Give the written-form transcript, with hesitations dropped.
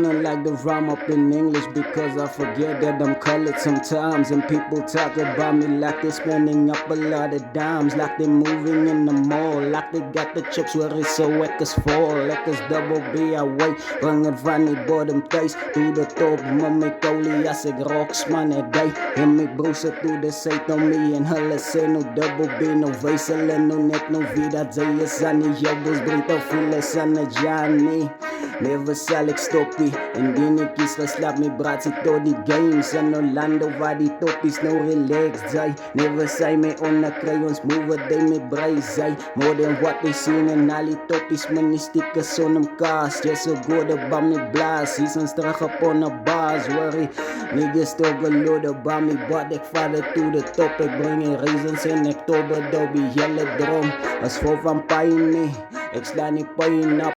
sounding like the rhyme up in English because I forget that I'm colored sometimes. And people talk about me like they're spending up a lot of dimes, like they're moving in the mall, like they got the chips where it's so lekkers fall. Lekkers double B away, banget van die bodemthuis. Toe de top, maar my kolie as ek rocks man a day. En my broers het toe de site on me en hulle sê no double B, no wees hulle no net no wie dat sy is aan die jobbers, brengt al veel is aan die Johnny. Never sal ek stoppie, en die netjies geslaap my braad sit tot die games in Orlando waar die toppies nou relaxed sy. Never sy my onderkry, ons move they my brei sy. More than what they seen en al die toppies my nie stickers on them cars. Just so good about me blast, seasons terug op on a bars. Worry, niggas talk a lot about me, but ek vat het to the top. Ek bring in reasons in Oktober, daar be hele droom. As vol van pijn nie, ek sla nie pijn op